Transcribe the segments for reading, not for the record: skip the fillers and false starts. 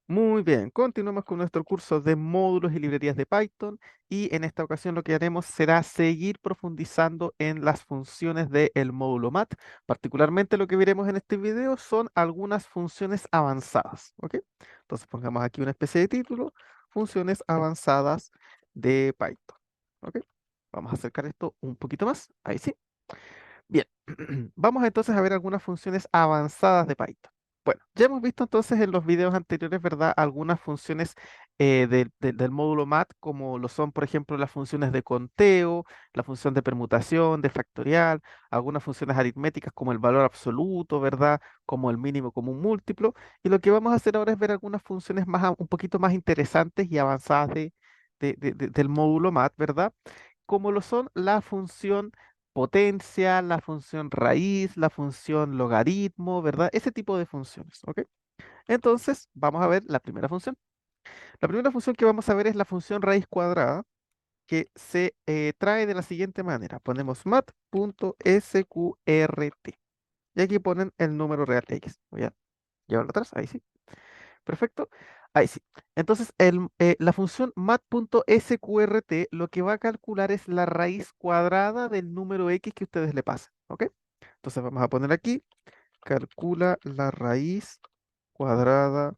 Muy bien, continuamos con nuestro curso de módulos y librerías de Python y en esta ocasión lo que haremos será seguir profundizando en las funciones del módulo mat. Particularmente lo que veremos en este video son algunas funciones avanzadas, ¿ok? Entonces pongamos aquí una especie de título, funciones avanzadas de Python, ¿ok? Vamos a acercar esto un poquito más, ahí sí. Bien, vamos entonces a ver algunas funciones avanzadas de Python. Bueno, ya hemos visto entonces en los videos anteriores, ¿verdad? Algunas funciones del módulo mat, como lo son, por ejemplo, las funciones de conteo, la función de permutación, de factorial, algunas funciones aritméticas como el valor absoluto, ¿verdad? Como el mínimo común múltiplo. Y lo que vamos a hacer ahora es ver algunas funciones un poquito más interesantes y avanzadas del módulo mat, ¿verdad? Como lo son la función potencia, la función raíz, la función logaritmo, ¿verdad? Ese tipo de funciones, ¿ok? Entonces, vamos a ver la primera función. La primera función que vamos a ver es la función raíz cuadrada, que se trae de la siguiente manera. Ponemos mat.sqrt y aquí ponen el número real x. Voy a llevarlo atrás, ahí sí. Perfecto. Ahí sí. Entonces, la función mat.sqrt lo que va a calcular es la raíz cuadrada del número x que ustedes le pasen. ¿Ok? Entonces vamos a poner aquí, calcula la raíz cuadrada,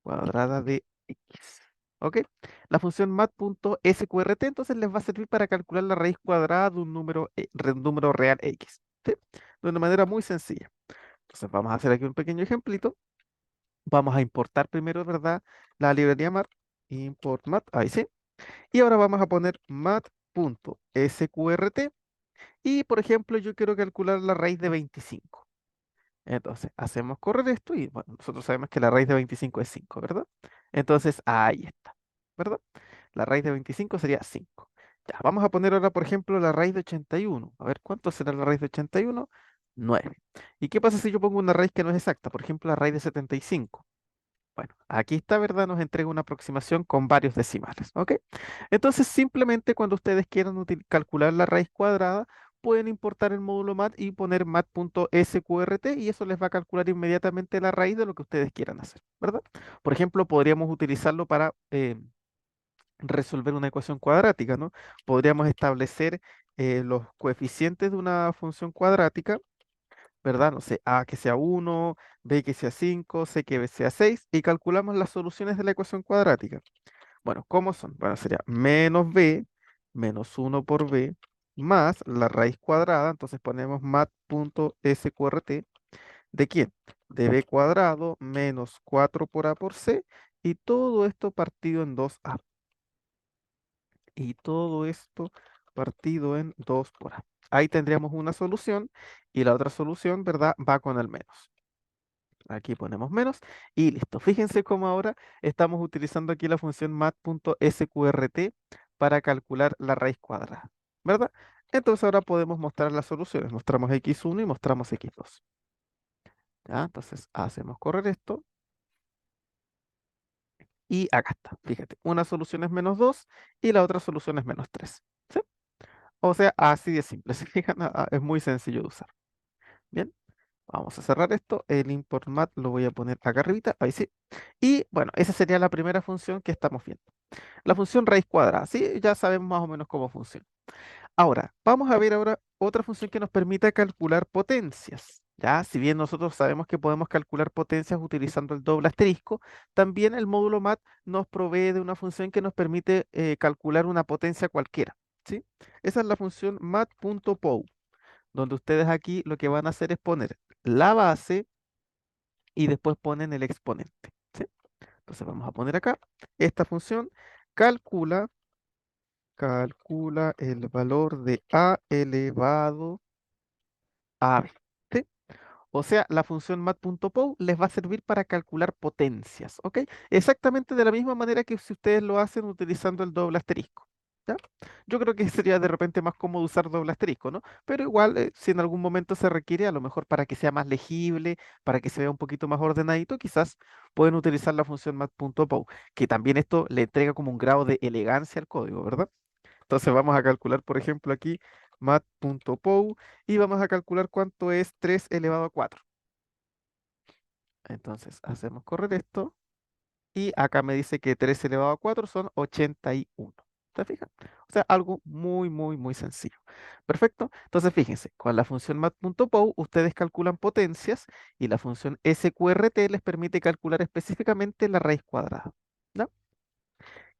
cuadrada de x. ¿Ok? La función mat.sqrt entonces les va a servir para calcular la raíz cuadrada de un número real x. ¿Sí? De una manera muy sencilla. Entonces vamos a hacer aquí un pequeño ejemplito. Vamos a importar primero, ¿verdad? La librería mat, import mat, ahí sí. Y ahora vamos a poner mat.sqrt. Y, por ejemplo, yo quiero calcular la raíz de 25. Entonces, hacemos correr esto y, bueno, nosotros sabemos que la raíz de 25 es 5, ¿verdad? Entonces, ahí está, ¿verdad? La raíz de 25 sería 5. Ya, vamos a poner ahora, por ejemplo, la raíz de 81. A ver, ¿cuánto será la raíz de 81? 9. ¿Y qué pasa si yo pongo una raíz que no es exacta? Por ejemplo, la raíz de 75. Bueno, aquí está, ¿verdad? Nos entrega una aproximación con varios decimales, ¿ok? Entonces, simplemente cuando ustedes quieran calcular la raíz cuadrada, pueden importar el módulo mat y poner mat.sqrt y eso les va a calcular inmediatamente la raíz de lo que ustedes quieran hacer, ¿verdad? Por ejemplo, podríamos utilizarlo para resolver una ecuación cuadrática, ¿no? Podríamos establecer los coeficientes de una función cuadrática, ¿verdad? No sé, A que sea 1, B que sea 5, C que sea 6 y calculamos las soluciones de la ecuación cuadrática. Bueno, ¿cómo son? Bueno, sería menos B menos 1 por B más la raíz cuadrada, entonces ponemos mat.sqrt ¿de quién? De B cuadrado menos 4 por A por C y todo esto partido en 2A. Y todo esto partido en 2 por A. Ahí tendríamos una solución y la otra solución, ¿verdad? Va con el menos. Aquí ponemos menos y listo. Fíjense cómo ahora estamos utilizando aquí la función mat.sqrt para calcular la raíz cuadrada, ¿verdad? Entonces ahora podemos mostrar las soluciones. Mostramos x1 y mostramos x2. ¿Ya? Entonces hacemos correr esto y acá está. Fíjate, una solución es menos 2 y la otra solución es menos 3. ¿Sí? O sea, así de simple. ¿Se fijan? Es muy sencillo de usar. Bien. Vamos a cerrar esto. El import mat lo voy a poner acá arribita. Ahí sí. Y bueno, esa sería la primera función que estamos viendo. La función raíz cuadrada. Sí, ya sabemos más o menos cómo funciona. Ahora, vamos a ver ahora otra función que nos permita calcular potencias. Ya, si bien nosotros sabemos que podemos calcular potencias utilizando el doble asterisco, también el módulo mat nos provee de una función que nos permite calcular una potencia cualquiera. ¿Sí? Esa es la función mat.pow, donde ustedes aquí lo que van a hacer es poner la base y después ponen el exponente. ¿Sí? Entonces vamos a poner acá esta función calcula, calcula el valor de a elevado a b. ¿Sí? O sea, la función mat.pow les va a servir para calcular potencias, ¿ok? Exactamente de la misma manera que si ustedes lo hacen utilizando el doble asterisco, ¿ya? Yo creo que sería de repente más cómodo usar doble asterisco, ¿no? Pero igual, si en algún momento se requiere, a lo mejor para que sea más legible, para que se vea un poquito más ordenadito, quizás pueden utilizar la función mat.pow, que también esto le entrega como un grado de elegancia al código, ¿verdad? Entonces vamos a calcular, por ejemplo, aquí mat.pow y vamos a calcular cuánto es 3 elevado a 4. Entonces hacemos correr esto y acá me dice que 3 elevado a 4 son 81. ¿Se fijan? O sea, algo muy, muy, muy sencillo. Perfecto. Entonces, fíjense, con la función mat.pow ustedes calculan potencias y la función sqrt les permite calcular específicamente la raíz cuadrada. ¿Ya?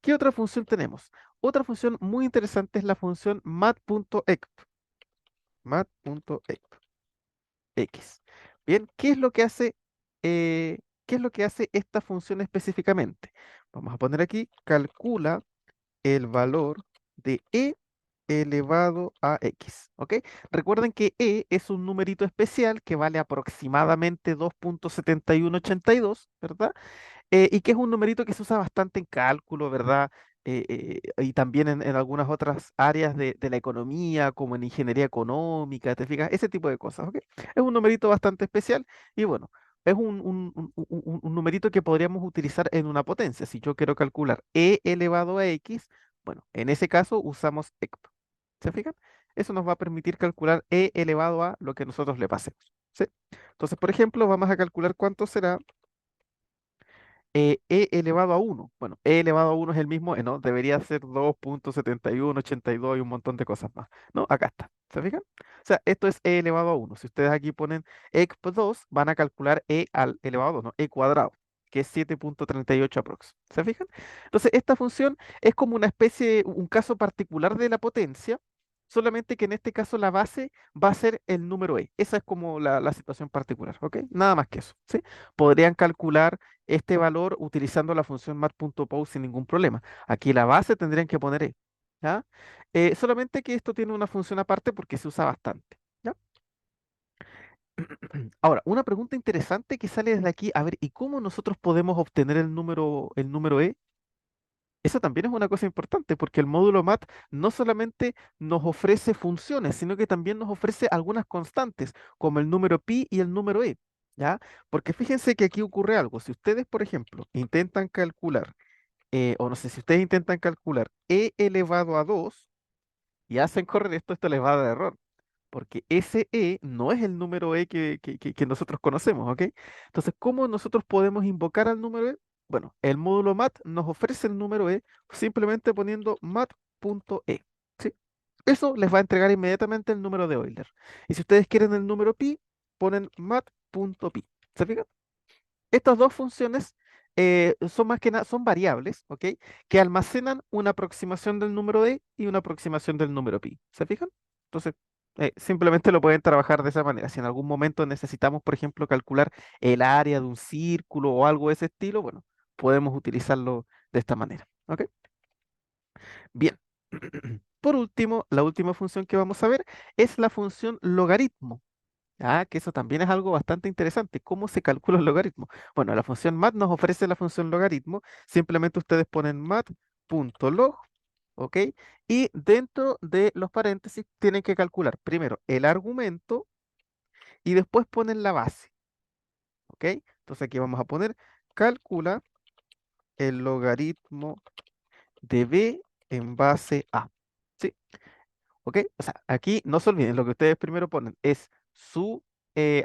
¿Qué otra función tenemos? Otra función muy interesante es la función mat.exp. Mat.exp. X. Bien, ¿qué es lo que hace, eh, qué es lo que hace esta función específicamente? Vamos a poner aquí, calcula el valor de e elevado a x, ¿ok? Recuerden que e es un numerito especial que vale aproximadamente 2.7182, ¿verdad? Y que es un numerito que se usa bastante en cálculo, ¿verdad? Y también en algunas otras áreas de la economía, como en ingeniería económica, ¿te fijas? Ese tipo de cosas, ¿ok? Es un numerito bastante especial y bueno, es un numerito que podríamos utilizar en una potencia. Si yo quiero calcular e elevado a x, bueno, en ese caso usamos exp. ¿Se fijan? Eso nos va a permitir calcular e elevado a lo que nosotros le pasemos, ¿sí? Entonces, por ejemplo, vamos a calcular cuánto será e elevado a uno. Bueno, e elevado a uno es el mismo, ¿no? Debería ser 2.7182 y un montón de cosas más. No, acá está. ¿Se fijan? O sea, esto es e elevado a uno. Si ustedes aquí ponen exp 2, van a calcular e al elevado a 2, ¿no? E cuadrado, que es 7.38 aprox. ¿Se fijan? Entonces, esta función es como una especie, un caso particular de la potencia, solamente que en este caso la base va a ser el número e. Esa es como la situación particular, ¿ok? Nada más que eso, ¿sí? Podrían calcular este valor utilizando la función mat.pow sin ningún problema. Aquí la base tendrían que poner e, ¿ya? Solamente que esto tiene una función aparte porque se usa bastante, ¿ya? Ahora, una pregunta interesante que sale desde aquí, a ver, ¿y cómo nosotros podemos obtener el número e? Eso también es una cosa importante porque el módulo mat no solamente nos ofrece funciones, sino que también nos ofrece algunas constantes, como el número pi y el número e, ¿ya? Porque fíjense que aquí ocurre algo. Si ustedes, por ejemplo, intentan calcular o no sé, si ustedes intentan calcular e elevado a 2 y hacen correr esto, esto les va a dar error, porque ese e no es el número e que nosotros conocemos, ¿ok? Entonces, ¿cómo nosotros podemos invocar al número e? Bueno, el módulo mat nos ofrece el número e simplemente poniendo mat.e, ¿sí? Eso les va a entregar inmediatamente el número de Euler. Y si ustedes quieren el número pi, ponen mat.pi. ¿Se fijan? Estas dos funciones son más que nada, son variables, ¿ok? Que almacenan una aproximación del número d y una aproximación del número pi. ¿Se fijan? Entonces, simplemente lo pueden trabajar de esa manera. Si en algún momento necesitamos, por ejemplo, calcular el área de un círculo o algo de ese estilo, bueno, podemos utilizarlo de esta manera, ¿ok? Bien. Por último, la última función que vamos a ver es la función logaritmo. Ah, que eso también es algo bastante interesante. ¿Cómo se calcula el logaritmo? Bueno, la función mat nos ofrece la función logaritmo. Simplemente ustedes ponen mat.log, ¿ok? Y dentro de los paréntesis tienen que calcular primero el argumento y después ponen la base, ¿ok? Entonces aquí vamos a poner calcula el logaritmo de b en base a. ¿Sí? ¿Ok? O sea, aquí no se olviden, lo que ustedes primero ponen es su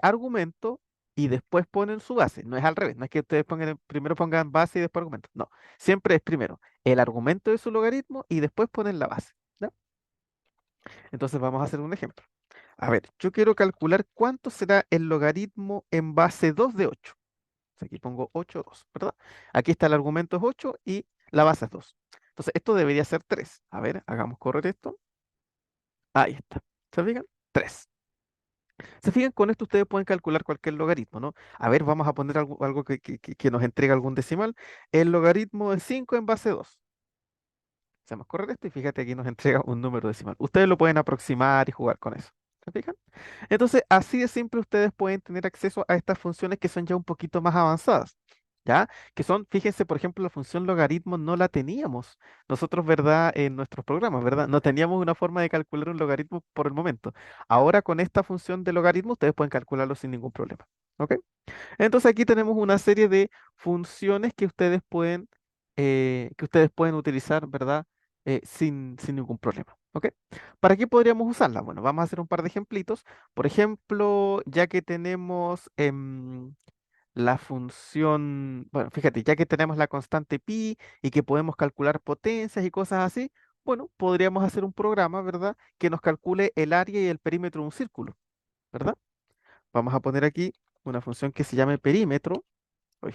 argumento y después ponen su base. No es al revés, no es que ustedes primero pongan base y después argumento. No, siempre es primero el argumento de su logaritmo y después ponen la base. ¿Ya? Entonces vamos a hacer un ejemplo. A ver, yo quiero calcular cuánto será el logaritmo en base 2 de 8. Aquí pongo 8, 2, ¿verdad? Aquí está el argumento es 8 y la base es 2. Entonces esto debería ser 3. A ver, hagamos correr esto. Ahí está. ¿Se fijan? 3. Se fijan, con esto ustedes pueden calcular cualquier logaritmo, ¿no? A ver, vamos a poner algo que nos entregue algún decimal. El logaritmo de 5 en base 2. Hacemos correr esto y fíjate aquí nos entrega un número decimal. Ustedes lo pueden aproximar y jugar con eso. ¿Se fijan? Entonces, así de simple ustedes pueden tener acceso a estas funciones que son ya un poquito más avanzadas. ¿Ya? Que son, fíjense, por ejemplo, la función logaritmo no la teníamos nosotros, ¿verdad? En nuestros programas, ¿verdad? No teníamos una forma de calcular un logaritmo por el momento. Ahora con esta función de logaritmo ustedes pueden calcularlo sin ningún problema. ¿Ok? Entonces aquí tenemos una serie de funciones que ustedes pueden utilizar, ¿verdad? Sin ningún problema. ¿Ok? ¿Para qué podríamos usarla? Bueno, vamos a hacer un par de ejemplitos. Por ejemplo, ya que tenemos la función, bueno, fíjate, ya que tenemos la constante pi y que podemos calcular potencias y cosas así, bueno, podríamos hacer un programa, ¿verdad? Que nos calcule el área y el perímetro de un círculo, ¿verdad? Vamos a poner aquí una función que se llame perímetro, uy,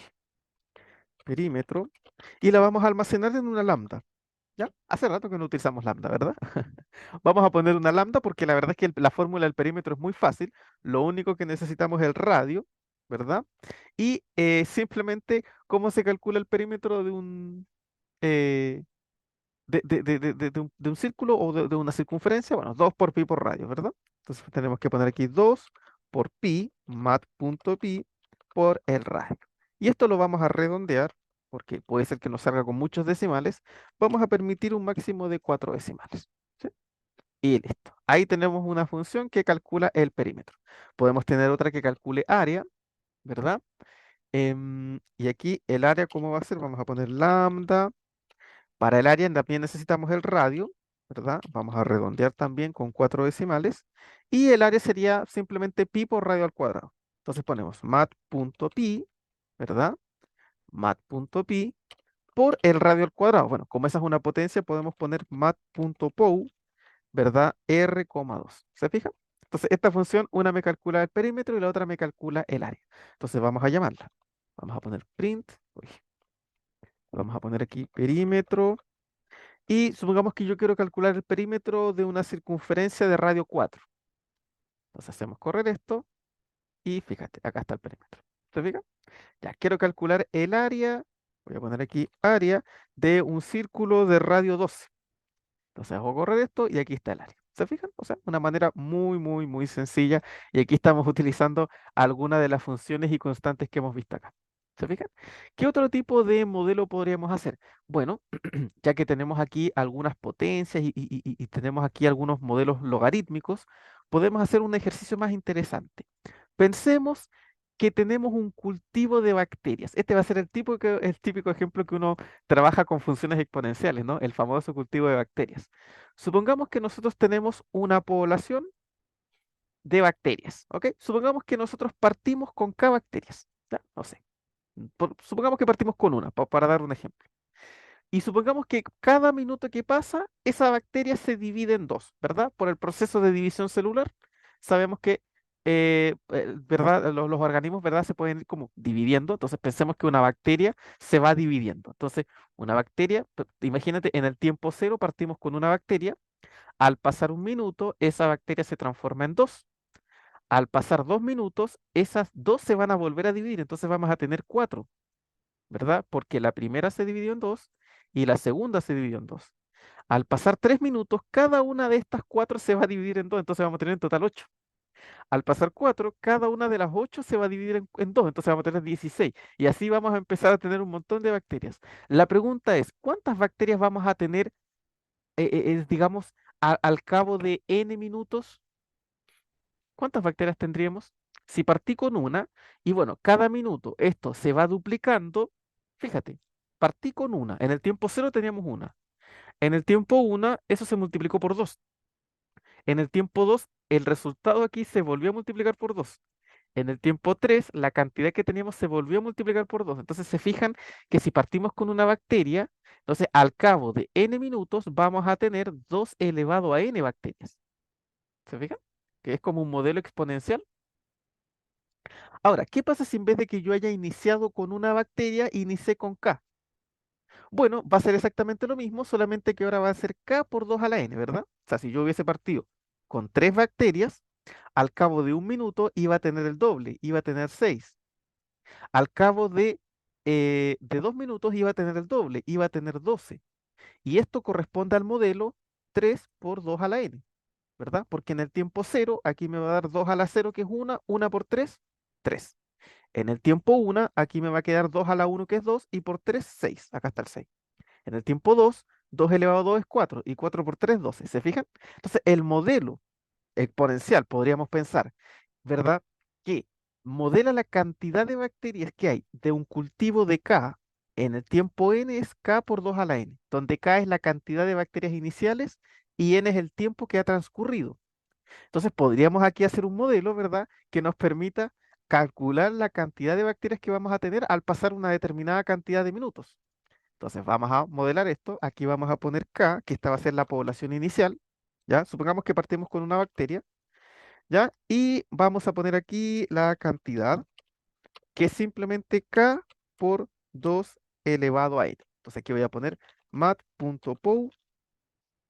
perímetro, y la vamos a almacenar en una lambda. ¿Ya? Hace rato que no utilizamos lambda, ¿verdad? Vamos a poner una lambda porque la verdad es que la fórmula del perímetro es muy fácil. Lo único que necesitamos es el radio, ¿verdad? Y simplemente cómo se calcula el perímetro eh, de un círculo o de una circunferencia. Bueno, 2 por pi por radio, ¿verdad? Entonces tenemos que poner aquí 2 por pi, mat.pi por el radio. Y esto lo vamos a redondear porque puede ser que nos salga con muchos decimales. Vamos a permitir un máximo de 4 decimales. ¿Sí? Y listo. Ahí tenemos una función que calcula el perímetro. Podemos tener otra que calcule área, ¿verdad? Y aquí el área, ¿cómo va a ser? Vamos a poner lambda. Para el área también necesitamos el radio, ¿verdad? Vamos a redondear también con 4 decimales. Y el área sería simplemente pi por radio al cuadrado. Entonces ponemos mat.pi, ¿verdad? Mat.pi por el radio al cuadrado. Bueno, como esa es una potencia, podemos poner mat.pou, ¿verdad? R,2. ¿Se fijan? Entonces, esta función, una me calcula el perímetro y la otra me calcula el área. Entonces, vamos a llamarla. Vamos a poner print. Uy, vamos a poner aquí perímetro. Y supongamos que yo quiero calcular el perímetro de una circunferencia de radio 4. Entonces hacemos correr esto y fíjate, acá está el perímetro. ¿Se fija? Ya, quiero calcular el área, voy a poner aquí área de un círculo de radio 12. Entonces hago correr esto y aquí está el área. ¿Se fijan? O sea, una manera muy, muy, muy sencilla. Y aquí estamos utilizando algunas de las funciones y constantes que hemos visto acá. ¿Se fijan? ¿Qué otro tipo de modelo podríamos hacer? Bueno, ya que tenemos aquí algunas potencias y tenemos aquí algunos modelos logarítmicos, podemos hacer un ejercicio más interesante. Pensemos que tenemos un cultivo de bacterias. Este va a ser el típico ejemplo que uno trabaja con funciones exponenciales, ¿no? El famoso cultivo de bacterias. Supongamos que nosotros tenemos una población de bacterias, ¿ok? Supongamos que nosotros partimos con K bacterias, ¿ya? No sé. Supongamos que partimos con una, para dar un ejemplo. Y supongamos que cada minuto que pasa, esa bacteria se divide en dos, ¿verdad? Por el proceso de división celular. Sabemos que, ¿verdad? Los organismos, ¿verdad? Se pueden ir como dividiendo. Entonces pensemos que una bacteria se va dividiendo. Entonces, una bacteria, imagínate, en el tiempo cero partimos con una bacteria. Al pasar un minuto, esa bacteria se transforma en dos. Al pasar 2 minutos, esas dos se van a volver a dividir. Entonces vamos a tener cuatro. ¿Verdad? Porque la primera se dividió en dos y la segunda se dividió en dos. Al pasar 3 minutos, cada una de estas cuatro se va a dividir en dos, entonces vamos a tener en total 8. Al pasar cuatro, cada una de las 8 se va a dividir en dos, entonces vamos a tener 16. Y así vamos a empezar a tener un montón de bacterias. La pregunta es, ¿cuántas bacterias vamos a tener, digamos, al cabo de n minutos? ¿Cuántas bacterias tendríamos? Si partí con una, y bueno, cada minuto esto se va duplicando, fíjate, partí con una, en el tiempo cero teníamos una, en el tiempo una eso se multiplicó por dos, en el tiempo 2 el resultado aquí se volvió a multiplicar por dos, en el tiempo 3 la cantidad que teníamos se volvió a multiplicar por dos. Entonces se fijan que si partimos con una bacteria, entonces al cabo de n minutos vamos a tener 2 elevado a n bacterias. ¿Se fijan? Que es como un modelo exponencial. Ahora, ¿qué pasa si en vez de que yo haya iniciado con una bacteria, inicié con K? Bueno, va a ser exactamente lo mismo, solamente que ahora va a ser K por 2 a la N, ¿verdad? O sea, si yo hubiese partido con 3 bacterias, al cabo de un minuto iba a tener el doble, iba a tener 6. Al cabo de 2 minutos iba a tener el doble, iba a tener 12. Y esto corresponde al modelo 3 por 2 a la N, ¿verdad? Porque en el tiempo cero, aquí me va a dar 2 a la cero, que es una por 3, 3. En el tiempo 1, aquí me va a quedar 2 a la 1, que es 2, y por 3, 6. Acá está el 6. En el tiempo 2, 2 elevado a 2 es 4, y 4 por 3, 12. ¿Se fijan? Entonces, el modelo exponencial, podríamos pensar, ¿verdad? Que modela la cantidad de bacterias que hay de un cultivo de K en el tiempo n es K por 2 a la n, donde K es la cantidad de bacterias iniciales y n es el tiempo que ha transcurrido. Entonces podríamos aquí hacer un modelo, ¿verdad? Que nos permita calcular la cantidad de bacterias que vamos a tener al pasar una determinada cantidad de minutos. Entonces vamos a modelar esto. Aquí vamos a poner K, que esta va a ser la población inicial. ¿Ya? Supongamos que partimos con una bacteria. ¿Ya? Y vamos a poner aquí la cantidad, que es simplemente K por 2 elevado a N. Entonces aquí voy a poner mat.pow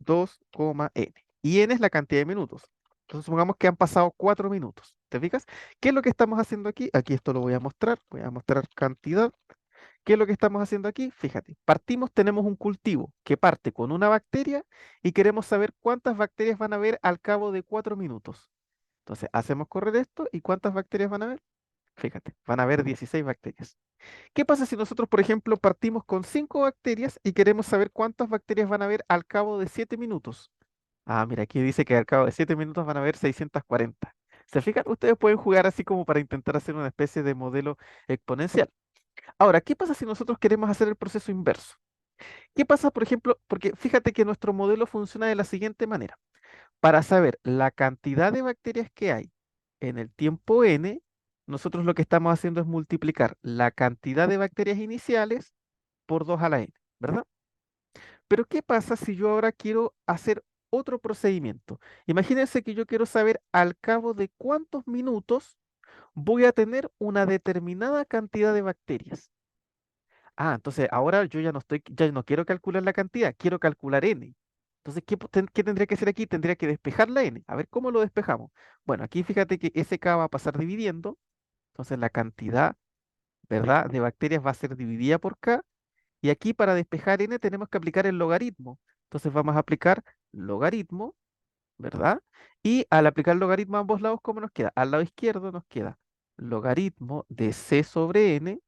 2,n. Y n es la cantidad de minutos. Entonces supongamos que han pasado 4 minutos. ¿Te fijas? ¿Qué es lo que estamos haciendo aquí? Aquí esto lo voy a mostrar. Voy a mostrar cantidad. ¿Qué es lo que estamos haciendo aquí? Fíjate, partimos, tenemos un cultivo que parte con una bacteria y queremos saber cuántas bacterias van a haber al cabo de 4 minutos. Entonces, hacemos correr esto y ¿cuántas bacterias van a haber? Fíjate, van a haber 16 bacterias. ¿Qué pasa si nosotros, por ejemplo, partimos con 5 bacterias y queremos saber cuántas bacterias van a haber al cabo de 7 minutos? Ah, mira, aquí dice que al cabo de 7 minutos van a haber 640. ¿Se fijan? Ustedes pueden jugar así como para intentar hacer una especie de modelo exponencial. Ahora, ¿qué pasa si nosotros queremos hacer el proceso inverso? ¿Qué pasa, por ejemplo? Porque fíjate que nuestro modelo funciona de la siguiente manera. Para saber la cantidad de bacterias que hay en el tiempo n, nosotros lo que estamos haciendo es multiplicar la cantidad de bacterias iniciales por 2 a la n, ¿verdad? Pero ¿qué pasa si yo ahora quiero hacer otro procedimiento? Imagínense que yo quiero saber al cabo de cuántos minutos voy a tener una determinada cantidad de bacterias. Ah, entonces ahora yo ya no quiero calcular la cantidad, quiero calcular n. Entonces, ¿qué tendría que hacer aquí? Tendría que despejar la n. A ver, ¿cómo lo despejamos? Bueno, aquí fíjate que SK va a pasar dividiendo. Entonces, la cantidad, ¿verdad?, de bacterias va a ser dividida por K. Y aquí para despejar n tenemos que aplicar el logaritmo. Entonces, vamos a aplicar logaritmo, ¿verdad? Y al aplicar logaritmo a ambos lados, ¿cómo nos queda? Al lado izquierdo nos queda logaritmo de C sobre n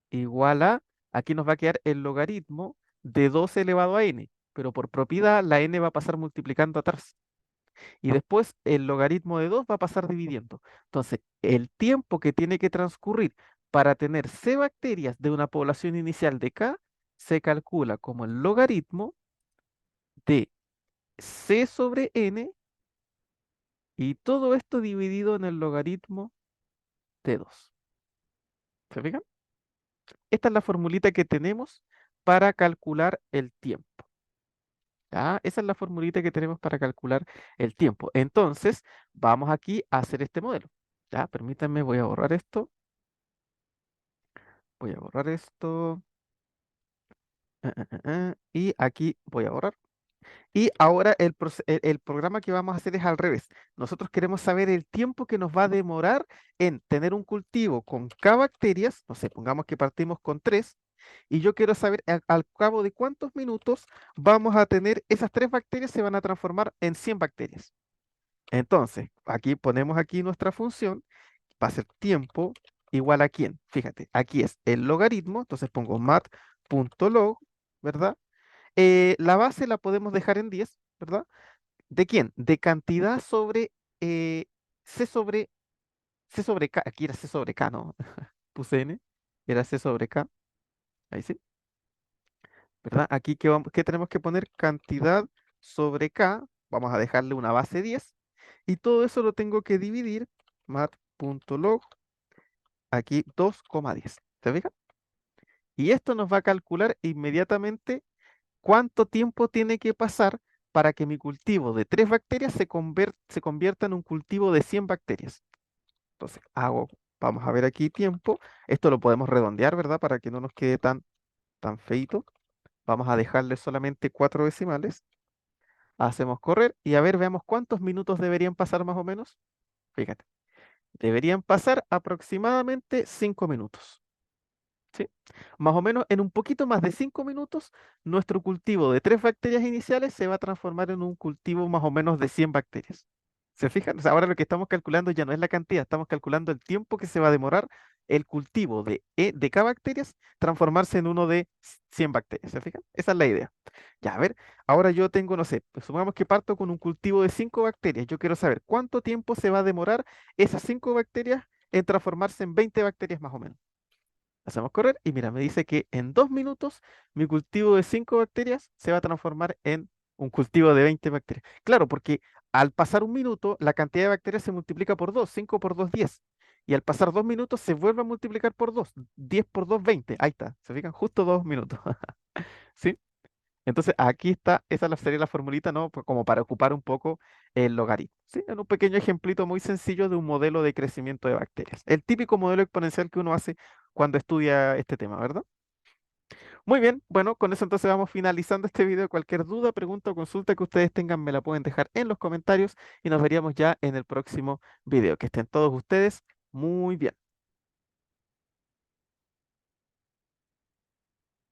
igual a, aquí nos va a quedar el logaritmo de 2 elevado a n, pero por propiedad la n va a pasar multiplicando atrás. Y después el logaritmo de 2 va a pasar dividiendo. Entonces, el tiempo que tiene que transcurrir para tener C bacterias de una población inicial de K se calcula como el logaritmo de C sobre n y todo esto dividido en el logaritmo de 2. ¿Se fijan? Esta es la formulita que tenemos para calcular el tiempo. ¿Ya? Esa es la formulita que tenemos para calcular el tiempo. Entonces, vamos aquí a hacer este modelo. ¿Ya? Permítanme, voy a borrar esto. Voy a borrar esto. Y aquí voy a borrar. Y ahora el programa que vamos a hacer es al revés. Nosotros queremos saber el tiempo que nos va a demorar en tener un cultivo con K bacterias. No sé, pongamos que partimos con 3. Y yo quiero saber al cabo de cuántos minutos vamos a tener esas 3 bacterias se van a transformar en 100 bacterias. Entonces, aquí ponemos aquí nuestra función, va a ser tiempo igual a quién. Fíjate, aquí es el logaritmo, entonces pongo mat.log, ¿verdad? La base la podemos dejar en 10, ¿verdad? ¿De quién? De cantidad sobre C sobre C sobre K. Aquí era C sobre K, ¿no? Puse N, era C sobre K. Ahí sí, ¿verdad? Aquí ¿qué tenemos que poner? Cantidad sobre K. Vamos a dejarle una base 10. Y todo eso lo tengo que dividir, mat.log, aquí 2,10. ¿Te fijas? Y esto nos va a calcular inmediatamente cuánto tiempo tiene que pasar para que mi cultivo de 3 bacterias se convierta en un cultivo de 100 bacterias. Entonces, vamos a ver aquí tiempo. Esto lo podemos redondear, ¿verdad? Para que no nos quede tan feito. Vamos a dejarle solamente 4 decimales. Hacemos correr y a ver, veamos cuántos minutos deberían pasar más o menos. Fíjate, deberían pasar aproximadamente 5 minutos. ¿Sí? Más o menos en un poquito más de 5 minutos, nuestro cultivo de 3 bacterias iniciales se va a transformar en un cultivo más o menos de 100 bacterias. ¿Se fijan? O sea, ahora lo que estamos calculando ya no es la cantidad, estamos calculando el tiempo que se va a demorar el cultivo de K bacterias transformarse en uno de 100 bacterias. ¿Se fijan? Esa es la idea. Ya, a ver, ahora yo tengo, no sé, pues supongamos que parto con un cultivo de 5 bacterias. Yo quiero saber cuánto tiempo se va a demorar esas 5 bacterias en transformarse en 20 bacterias más o menos. Hacemos correr y mira, me dice que en 2 minutos mi cultivo de 5 bacterias se va a transformar en un cultivo de 20 bacterias. Claro, porque Al pasar un minuto, la cantidad de bacterias se multiplica por 2, 5 por 2, 10. Y al pasar 2 minutos se vuelve a multiplicar por 2, 10 por 2, 20. Ahí está, se fijan justo 2 minutos. ¿Sí? Entonces aquí está, esa sería la formulita, ¿no? Como para ocupar un poco el logaritmo. ¿Sí? En un pequeño ejemplito muy sencillo de un modelo de crecimiento de bacterias. El típico modelo exponencial que uno hace cuando estudia este tema, ¿verdad? Muy bien, bueno, con eso entonces vamos finalizando este video. Cualquier duda, pregunta o consulta que ustedes tengan me la pueden dejar en los comentarios y nos veríamos ya en el próximo video. Que estén todos ustedes muy bien.